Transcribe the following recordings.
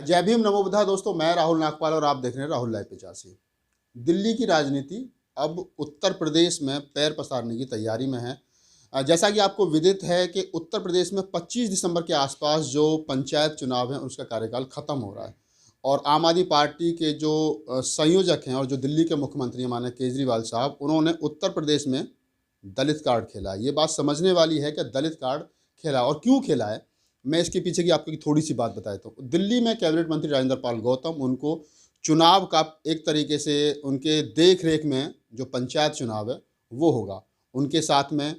जय भीम नमो बुद्धा। दोस्तों, मैं राहुल नागपाल और आप देख रहे हैं राहुल लाइव 85। दिल्ली की राजनीति अब उत्तर प्रदेश में पैर पसारने की तैयारी में है। जैसा कि आपको विदित है कि उत्तर प्रदेश में 25 दिसंबर के आसपास जो पंचायत चुनाव है उसका कार्यकाल ख़त्म हो रहा है और आम आदमी पार्टी के जो संयोजक हैं और जो दिल्ली के मुख्यमंत्री हैं माननीय केजरीवाल साहब, उन्होंने उत्तर प्रदेश में दलित कार्ड खेला। ये बात समझने वाली है कि दलित कार्ड खेला और क्यों खेला है। मैं इसके पीछे की आपको थोड़ी सी बात बताता हूँ। दिल्ली में कैबिनेट मंत्री राजेंद्र पाल गौतम, उनको चुनाव का एक तरीके से उनके देख रेख में जो पंचायत चुनाव है वो होगा। उनके साथ में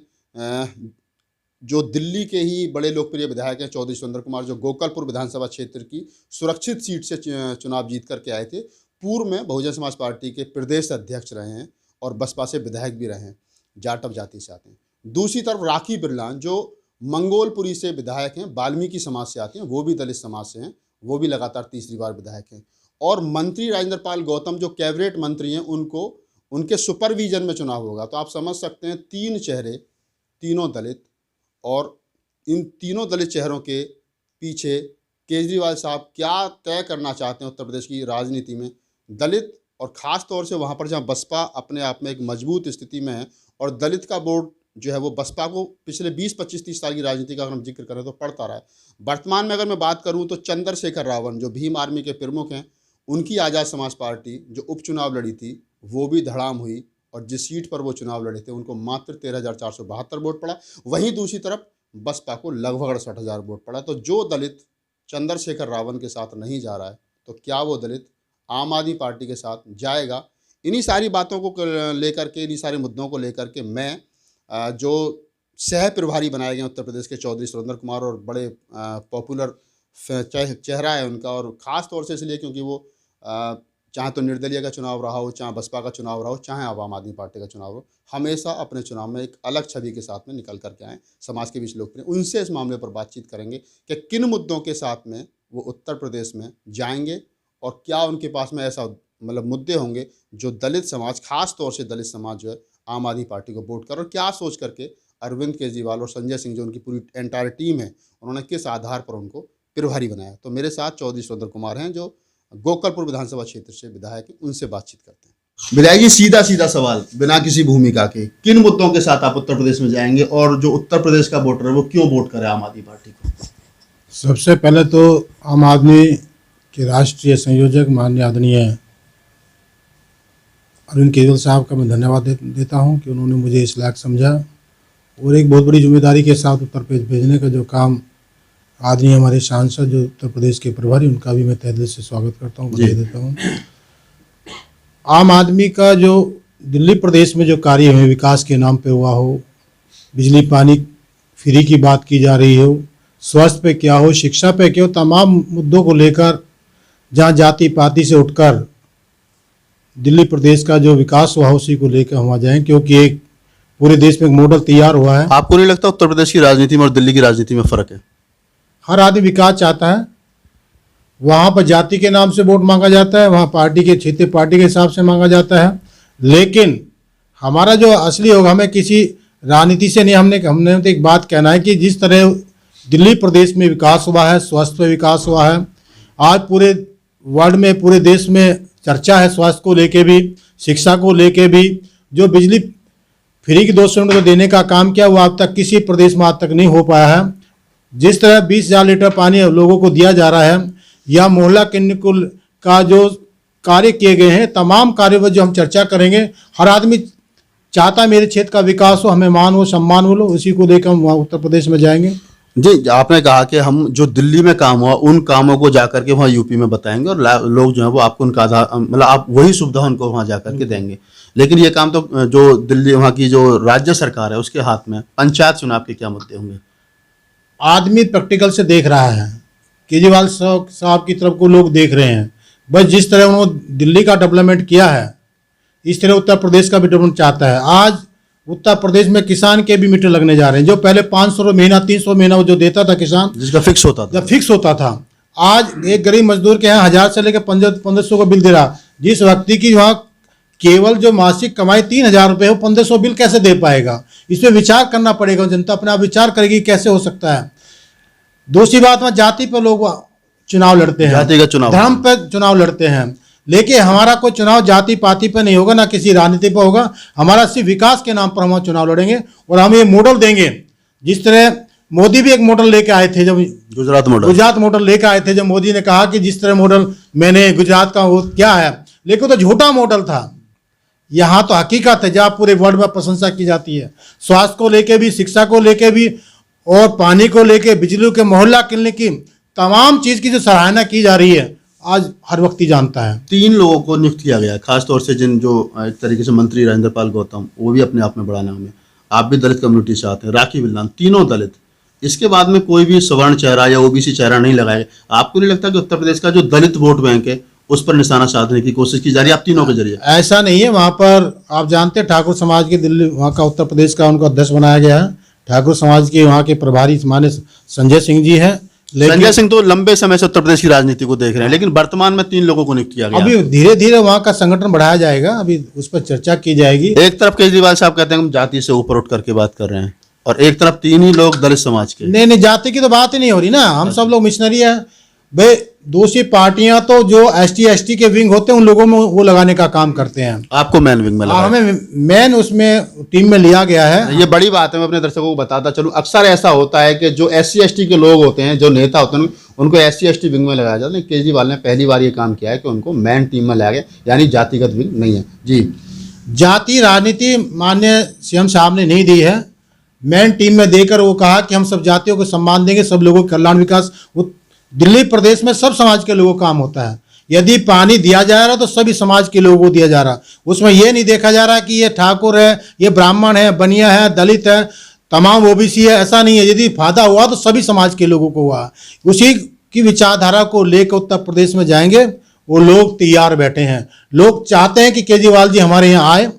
जो दिल्ली के ही बड़े लोकप्रिय विधायक हैं चौधरी सुरेंद्र कुमार, जो गोकलपुर विधानसभा क्षेत्र की सुरक्षित सीट से चुनाव जीत करके आए थे, पूर्व में बहुजन समाज पार्टी के प्रदेश अध्यक्ष रहे हैं और बसपा से विधायक भी रहे हैं, जाटव जाति से आते हैं। दूसरी तरफ राखी बिरलान जो मंगोलपुरी से विधायक हैं, वाल्मीकि समाज से आते हैं, वो भी दलित समाज से हैं, वो भी लगातार तीसरी बार विधायक हैं। और मंत्री राजेंद्र पाल गौतम जो कैबिनेट मंत्री हैं, उनको उनके सुपरविजन में चुनाव होगा। तो आप समझ सकते हैं, तीन चेहरे, तीनों दलित, और इन तीनों दलित चेहरों के पीछे केजरीवाल साहब क्या तय करना चाहते हैं उत्तर प्रदेश की राजनीति में। दलित और ख़ास तौर से वहाँ पर जहाँ बसपा अपने आप में एक मजबूत स्थिति में है और दलित का वोट जो है वो बसपा को पिछले 20, 25, 30 साल की राजनीति का अगर हम जिक्र करें तो पड़ता रहा है। वर्तमान में अगर मैं बात करूं तो चंद्रशेखर रावण जो भीम आर्मी के प्रमुख हैं, उनकी आज़ाद समाज पार्टी जो उपचुनाव लड़ी थी वो भी धड़ाम हुई और जिस सीट पर वो चुनाव लड़े थे उनको मात्र 13,472 वोट पड़ा। वहीं दूसरी तरफ बसपा को लगभग 68,000 वोट पड़ा। तो जो दलित चंद्रशेखर रावण के साथ नहीं जा रहा है तो क्या वो दलित आम आदमी पार्टी के साथ जाएगा? इन्हीं सारी बातों को लेकर के, इन्हीं सारे मुद्दों को लेकर के मैं जो सह प्रभारी बनाए गए उत्तर प्रदेश के चौधरी सुरेंद्र कुमार, और बड़े पॉपुलर चेहरा है उनका, और ख़ास तौर से इसलिए क्योंकि वो चाहे तो निर्दलीय का चुनाव रहा हो, चाहे बसपा का चुनाव रहा हो, चाहे आम आदमी पार्टी का चुनाव हो, हमेशा अपने चुनाव में एक अलग छवि के साथ में निकल करके आए, समाज के बीच लोकप्रिय। उनसे इस मामले पर बातचीत करेंगे कि किन मुद्दों के साथ में वो उत्तर प्रदेश में जाएंगे और क्या उनके पास में ऐसा मतलब मुद्दे होंगे जो दलित समाज, खास तौर से दलित समाज जो है आम आदमी पार्टी को वोट कर, और क्या सोच करके अरविंद केजरीवाल और संजय सिंह जो उनकी पूरी एंटायर टीम है, उन्होंने किस आधार पर उनको प्रभारी बनाया। तो मेरे साथ चौधरी सुरेंद्र कुमार हैं जो गोकलपुर विधानसभा क्षेत्र से विधायक हैं, उनसे बातचीत करते हैं। विधायक जी, सीधा सीधा सवाल बिना किसी भूमिका के, किन मुद्दों के साथ आप उत्तर प्रदेश में जाएंगे और जो उत्तर प्रदेश का वोटर है वो क्यों वोट करे आम आदमी पार्टी को? सबसे पहले तो आम आदमी के राष्ट्रीय संयोजक माननीय आदरणीय अरविंद केजरीवाल साहब का मैं धन्यवाद देता हूं कि उन्होंने मुझे इस लायक समझा और एक बहुत बड़ी जिम्मेदारी के साथ उत्तर प्रदेश भेजने का जो काम आदरणीय हमारे सांसद जो उत्तर प्रदेश के प्रभारी, उनका भी मैं तहे दिल से स्वागत करता हूं, बधाई देता हूं। आम आदमी का जो दिल्ली प्रदेश में जो कार्य है विकास के नाम पे हुआ हो, बिजली पानी फ्री की बात की जा रही हो, स्वास्थ्य पे क्या हो, शिक्षा पे क्या हो, तमाम मुद्दों को लेकर जहाँ जाति पाति से उठकर दिल्ली प्रदेश का जो विकास हुआ उसी को लेकर हम आ जाएं, क्योंकि एक पूरे देश में एक मॉडल तैयार हुआ है। आपको नहीं लगता उत्तर प्रदेश की राजनीति में और दिल्ली की राजनीति में फर्क है? हर आदमी विकास चाहता है। वहाँ पर जाति के नाम से वोट मांगा जाता है, वहाँ पार्टी के क्षेत्रीय पार्टी के हिसाब से मांगा जाता है, लेकिन हमारा जो असली होगा, हमें किसी राजनीति से नहीं, हमने तो एक बात कहना है कि जिस तरह दिल्ली प्रदेश में विकास हुआ है, स्वास्थ्य पे विकास हुआ है, आज पूरे वर्ल्ड में, पूरे देश में चर्चा है स्वास्थ्य को लेके भी, शिक्षा को लेके भी। जो बिजली फ्री की 200 यूनिट देने का काम किया वो अब तक किसी प्रदेश में आज तक नहीं हो पाया है। जिस तरह 20,000 लीटर पानी लोगों को दिया जा रहा है, या मोहल्ला क्लिनिक का जो कार्य किए गए हैं, तमाम कार्यों पर जो हम चर्चा करेंगे। हर आदमी चाहता है मेरे क्षेत्र का विकास हो, हमें मान हो, सम्मान हो, उसी को लेकर हम वहाँ उत्तर प्रदेश में जाएंगे। जी, आपने कहा कि हम जो दिल्ली में काम हुआ उन कामों को जाकर के वहाँ यूपी में बताएंगे और लोग जो है वो आपको उनका आधार, मतलब आप वही सुविधा उनको वहाँ जाकर के देंगे। लेकिन ये काम तो जो दिल्ली, वहाँ की जो राज्य सरकार है उसके हाथ में। पंचायत चुनाव के क्या मुद्दे होंगे? आदमी प्रैक्टिकल से देख रहा है, केजरीवाल साहब की तरफ को लोग देख रहे हैं। बस जिस तरह उन्होंने दिल्ली का डेवलपमेंट किया है, इस तरह उत्तर प्रदेश का भी डेवलपमेंट चाहता है। आज उत्तर प्रदेश में किसान के भी मीटर लगने जा रहे हैं। जो पहले 500 महीना, 300 महीना वो जो देता था किसान, जिसका फिक्स होता था, आज एक गरीब मजदूर के यहाँ 1000 से लेकर 1500 का बिल दे रहा। जिस व्यक्ति की वहाँ केवल जो मासिक कमाई 3,000 रुपये हो, 1500 बिल कैसे दे पाएगा? इस पर विचार करना पड़ेगा। जनता अपने आप विचार करेगी कैसे हो सकता है। दूसरी बात में जाति पर लोग चुनाव लड़ते हैं, जाति का चुनाव, धर्म पे चुनाव लड़ते हैं। लेकिन हमारा कोई चुनाव जाति पाति पे नहीं होगा, ना किसी राजनीति पे होगा। हमारा सिर्फ विकास के नाम पर हम चुनाव लड़ेंगे और हम ये मॉडल देंगे। जिस तरह मोदी भी एक मॉडल लेके आए थे, जब गुजरात मॉडल लेके आए थे, जब मोदी ने कहा कि जिस तरह मॉडल मैंने गुजरात का वो क्या है, लेकिन तो झूठा मॉडल था। यहाँ तो हकीकत है जहाँ पूरे वर्ल्ड में प्रशंसा की जाती है, स्वास्थ्य को लेके भी, शिक्षा को लेके भी, और पानी को लेके, बिजली के, मोहल्ला क्लिनिक की, तमाम चीज़ की जो सराहना की जा रही है, आज हर व्यक्ति जानता है। 3 लोगों को नियुक्त किया गया है, खासतौर से जो एक तरीके से मंत्री राजेंद्र पाल गौतम, वो भी अपने आप में बड़ा नाम है। आप भी दलित कम्युनिटी से आते हैं, राखी बिल्लान, तीनों दलित। इसके बाद में कोई भी सवर्ण चेहरा या ओबीसी चेहरा नहीं लगाया। आपको नहीं लगता कि उत्तर प्रदेश का जो दलित वोट बैंक है उस पर निशाना साधने की कोशिश की जा रही है आप तीनों के जरिए? ऐसा नहीं है। वहाँ पर आप जानते हैं ठाकुर समाज की दिल्ली, वहाँ का उत्तर प्रदेश का उनको अध्यक्ष बनाया गया है। ठाकुर समाज के वहाँ के प्रभारी माने संजय सिंह जी हैं। संजय सिंह तो लंबे समय से उत्तर प्रदेश की राजनीति को देख रहे हैं, लेकिन वर्तमान में 3 लोगों को नियुक्त किया गया। अभी धीरे धीरे वहाँ का संगठन बढ़ाया जाएगा, अभी उस पर चर्चा की जाएगी। एक तरफ केजरीवाल साहब कहते हैं हम जाति से ऊपर उठ करके बात कर रहे हैं, और एक तरफ 3 ही लोग दलित समाज के। नहीं, जाति की तो बात ही नहीं हो रही ना। हम सब लोग मिशनरी है भाई। दूसरी पार्टियां तो जो एसटी के विंग होते हैं उन लोगों में वो लगाने का काम करते हैं। आपको मैन विंग में लगा? हमें मैन उसमें टीम में लिया गया है। ये बड़ी बात है, मैं अपने दर्शकों को बताता चलूं। अक्सर ऐसा होता है कि जो SC/ST के लोग होते हैं, जो नेता होते हैं, उनको SC/ST विंग में लगाया जाता है। केजरीवाल ने पहली बार ये काम किया है कि उनको मैन टीम में लाया गया, यानी जातिगत विंग नहीं है। जी, जाति राजनीति माननीय सीएम साहब ने नहीं दी है। मैन टीम में देकर वो कहा कि हम सब जातियों को सम्मान देंगे, सब लोगों का कल्याण विकास। वो दिल्ली प्रदेश में सब समाज के लोगों का काम होता है। यदि पानी दिया जा रहा तो सभी समाज के लोगों को दिया जा रहा। उसमें ये नहीं देखा जा रहा कि ये ठाकुर है, ये ब्राह्मण है, बनिया है, दलित है, तमाम ओबीसी है, ऐसा नहीं है। यदि फायदा हुआ तो सभी समाज के लोगों को हुआ। उसी की विचारधारा को लेकर उत्तर प्रदेश में जाएंगे। वो लोग तैयार बैठे हैं। लोग चाहते हैं कि केजरीवाल जी हमारे यहाँ आए।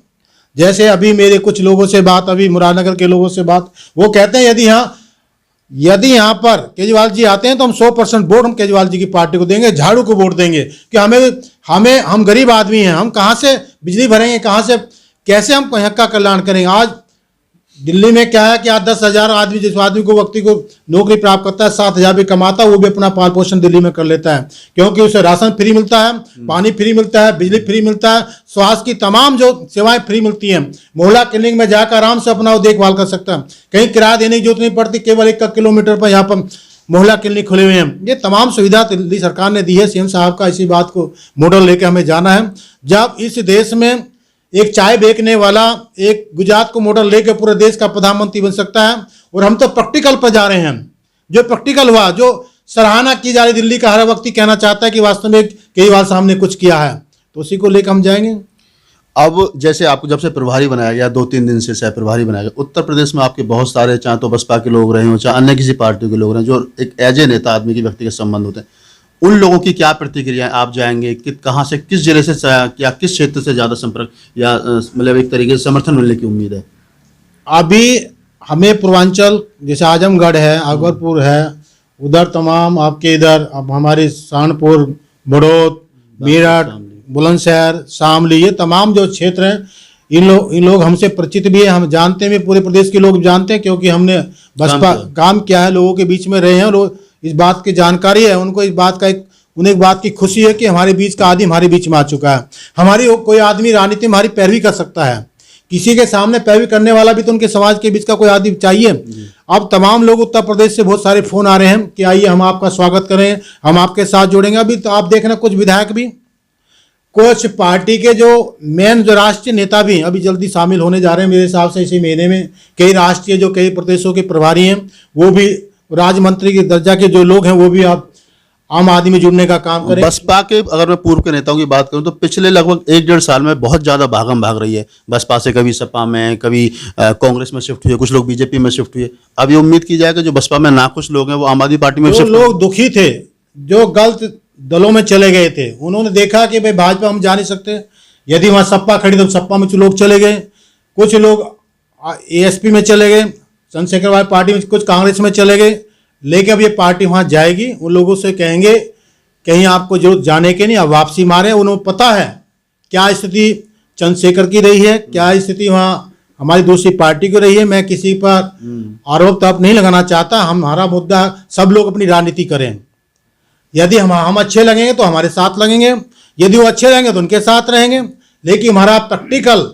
जैसे अभी मेरे कुछ लोगों से बात, अभी मुरादनगर के लोगों से बात, वो कहते हैं यदि यहाँ पर केजरीवाल जी आते हैं तो हम 100% वोट हम केजरीवाल जी की पार्टी को देंगे, झाड़ू को वोट देंगे। कि हम गरीब आदमी हैं, हम कहाँ से बिजली भरेंगे, कहाँ से, कैसे हम यहाँ का कल्याण करेंगे। आज दिल्ली में क्या है कि 10,000 आदमी, जिस आदमी को व्यक्ति को नौकरी प्राप्त करता है, 7,000 भी कमाता है, वो भी अपना पाल पोषण दिल्ली में कर लेता है, क्योंकि उसे राशन फ्री मिलता है, पानी फ्री मिलता है, बिजली फ्री मिलता है, स्वास्थ्य की तमाम जो सेवाएं फ्री मिलती हैं। मोहल्ला क्लिनिक में जाकर आराम से अपना वो देखभाल कर सकता है, कहीं किराया देने की जरूरत नहीं पड़ती। केवल 1 किलोमीटर पर यहाँ पर मोहल्ला क्लिनिक खुले हुए हैं। ये तमाम सुविधा दिल्ली सरकार ने दी है। सीएम साहब का इसी बात को मॉडल लेकर हमें जाना है। जब इस देश में एक चाय बेचने वाला एक गुजरात को मॉडल लेकर पूरे देश का प्रधानमंत्री बन सकता है, और हम तो प्रैक्टिकल पर जा रहे हैं। जो प्रैक्टिकल हुआ, जो सराहना की जा रही दिल्ली का, हर व्यक्ति कहना चाहता है कि वास्तव में केजरीवाल साहब ने कुछ किया है, तो उसी को लेकर हम जाएंगे। अब जैसे आपको जब से प्रभारी बनाया गया, 2-3 दिन से सह प्रभारी बनाया गया, उत्तर प्रदेश में आपके बहुत सारे, चाहे तो बसपा के लोग रहे हों, चाहे अन्य किसी पार्टी के लोग रहे, जो एक एज ए नेता आदमी के व्यक्तिगत संबंध होते हैं, उन लोगों की क्या प्रतिक्रिया है? आप जाएंगे कहाँ से, किस जिले से या किस क्षेत्र से ज़्यादा संपर्क या मतलब एक तरीके से समर्थन मिलने की उम्मीद है? अभी हमें पूर्वांचल, जैसे आजमगढ़ है, अकबरपुर है, उधर तमाम आपके इधर, अब हमारे सहारनपुर, बड़ौद, मेरठ, बुलंदशहर, शामली, ये तमाम जो क्षेत्र हैं, इन लोग हमसे परिचित भी है। हम जानते हैं, पूरे प्रदेश के लोग जानते हैं, क्योंकि हमने बसपा काम किया है, लोगों के बीच में रहे हैं, लोग इस बात की जानकारी है। उनको इस बात का उन्हें एक बात की खुशी है कि हमारे बीच का आदमी हमारे बीच में आ चुका है। हमारी कोई आदमी राजनीति में हमारी पैरवी कर सकता है, किसी के सामने पैरवी करने वाला भी तो उनके समाज के बीच का कोई आदमी चाहिए। अब तमाम लोग उत्तर प्रदेश से बहुत सारे फोन आ रहे हैं कि आइए हम आपका स्वागत करें, हम आपके साथ जोड़ेंगे। अभी तो आप देखना कुछ विधायक भी, कुछ पार्टी के जो मेन जो राष्ट्रीय नेता भी अभी जल्दी शामिल होने जा रहे हैं मेरे हिसाब से इसी महीने में। कई राष्ट्रीय जो कई प्रदेशों के प्रभारी हैं, वो भी राज्य मंत्री के दर्जा के जो लोग हैं, वो भी आप आम आदमी में जुड़ने का काम करें। बसपा के अगर मैं पूर्व के नेताओं की बात करूं तो पिछले लगभग 1-1.5 साल में बहुत ज़्यादा भागम भाग रही है बसपा से। कभी सपा में, कभी कांग्रेस में शिफ्ट हुए, कुछ लोग बीजेपी में शिफ्ट हुए। अब ये उम्मीद की जाए कि जो बसपा में नाखुश लोग हैं वो आम आदमी पार्टी में शिफ्ट। लोग दुखी थे, जो गलत दलों में चले गए थे, उन्होंने देखा कि भाई भाजपा हम जा नहीं सकते, यदि वहाँ सपा खड़ी तो सपा में लोग चले गए। कुछ लोग ASP में चले गए, चंद्रशेखर वाली पार्टी में, कुछ कांग्रेस में चले गए। लेकिन अब ये पार्टी वहाँ जाएगी, उन लोगों से कहेंगे कहीं आपको जरूरत जाने के नहीं, अब वापसी मारे। उन्हें पता है क्या स्थिति चंद्रशेखर की रही है, क्या स्थिति वहाँ हमारी दूसरी पार्टी की रही है। मैं किसी पर आरोप तो नहीं लगाना चाहता, हमारा मुद्दा सब लोग अपनी राजनीति करें। यदि हम अच्छे लगेंगे तो हमारे साथ लगेंगे, यदि वो अच्छे रहेंगे तो उनके साथ रहेंगे। लेकिन हमारा प्रैक्टिकल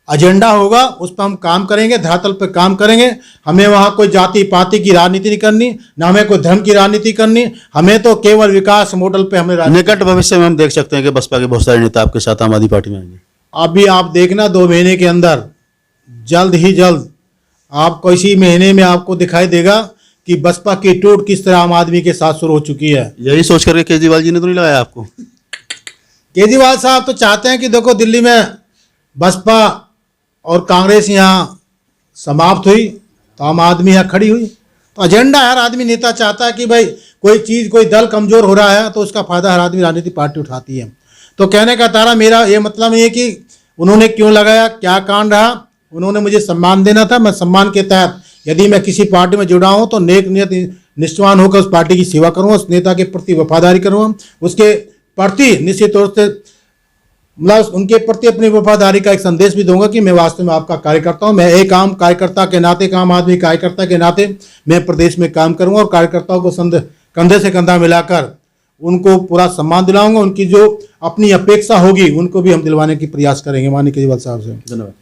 एजेंडा होगा, उस पर हम काम करेंगे, धरातल पर काम करेंगे। हमें वहाँ कोई जाति पाति की राजनीति नहीं करनी, ना हमें कोई धर्म की राजनीति करनी, हमें तो केवल विकास मॉडल पे हमें निकट भविष्य में हम देख सकते हैं कि बसपा के बहुत सारे नेता आपके साथ आम आदमी पार्टी में आएंगे। अभी आप देखना 2 महीने के अंदर, जल्द ही जल्द आपको इसी महीने में आपको दिखाई देगा कि बसपा की टूट किस तरह आम आदमी के साथ शुरू हो चुकी है। यही सोच करके केजरीवाल जी ने तो नहीं लगाया आपको? केजरीवाल साहब तो चाहते हैं कि देखो दिल्ली में बसपा और कांग्रेस यहाँ समाप्त हुई तो आम आदमी यहाँ खड़ी हुई। तो एजेंडा हर आदमी नेता चाहता है कि भाई कोई चीज़ कोई दल कमज़ोर हो रहा है तो उसका फ़ायदा हर आदमी राजनीति पार्टी उठाती है। तो कहने का तारा मेरा ये मतलब नहीं है कि उन्होंने क्यों लगाया, क्या कांड रहा। उन्होंने मुझे सम्मान देना था, मैं सम्मान के तहत यदि मैं किसी पार्टी में जुड़ा हूँ तो नेक नियत निष्ठावान होकर उस पार्टी की सेवा करूँगा, उस नेता के प्रति वफादारी करूँगा, उसके प्रति निश्चित तौर से मतलब उनके प्रति अपनी वफादारी का एक संदेश भी दूंगा कि मैं वास्तव में आपका कार्यकर्ता हूं। मैं एक आम कार्यकर्ता के नाते, एक आम आदमी कार्यकर्ता के नाते मैं प्रदेश में काम करूंगा और कार्यकर्ताओं को कंधे से कंधा मिलाकर उनको पूरा सम्मान दिलाऊंगा। उनकी जो अपनी अपेक्षा होगी उनको भी हम दिलवाने की प्रयास करेंगे माननीय केजरीवाल साहब से। धन्यवाद।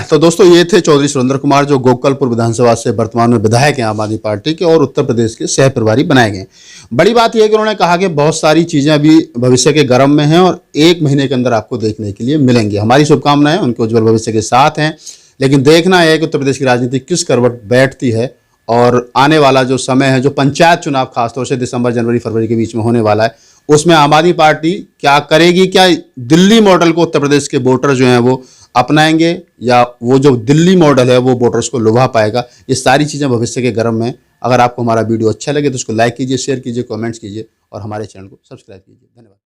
तो दोस्तों ये थे चौधरी सुरेंद्र कुमार, जो गोकलपुर विधानसभा से वर्तमान में विधायक हैं आम आदमी पार्टी के और उत्तर प्रदेश के सह प्रभारी बनाए गए। बड़ी बात यह है कि उन्होंने कहा कि बहुत सारी चीज़ें अभी भविष्य के गर्म में हैं और 1 महीने के अंदर आपको देखने के लिए मिलेंगी। हमारी शुभकामनाएं उनके उज्जवल भविष्य के साथ हैं, लेकिन देखना है कि उत्तर प्रदेश की राजनीति किस करवट बैठती है और आने वाला जो समय है, जो पंचायत चुनाव खासतौर से दिसंबर जनवरी फरवरी के बीच में होने वाला है, उसमें आम आदमी पार्टी क्या करेगी। क्या दिल्ली मॉडल को उत्तर प्रदेश के वोटर जो हैं वो अपनाएंगे या वो जो दिल्ली मॉडल है वो वोटर्स को लुभा पाएगा। ये सारी चीज़ें भविष्य के गर्म में। अगर आपको हमारा वीडियो अच्छा लगे तो उसको लाइक कीजिए, शेयर कीजिए, कमेंट्स कीजिए और हमारे चैनल को सब्सक्राइब कीजिए। धन्यवाद।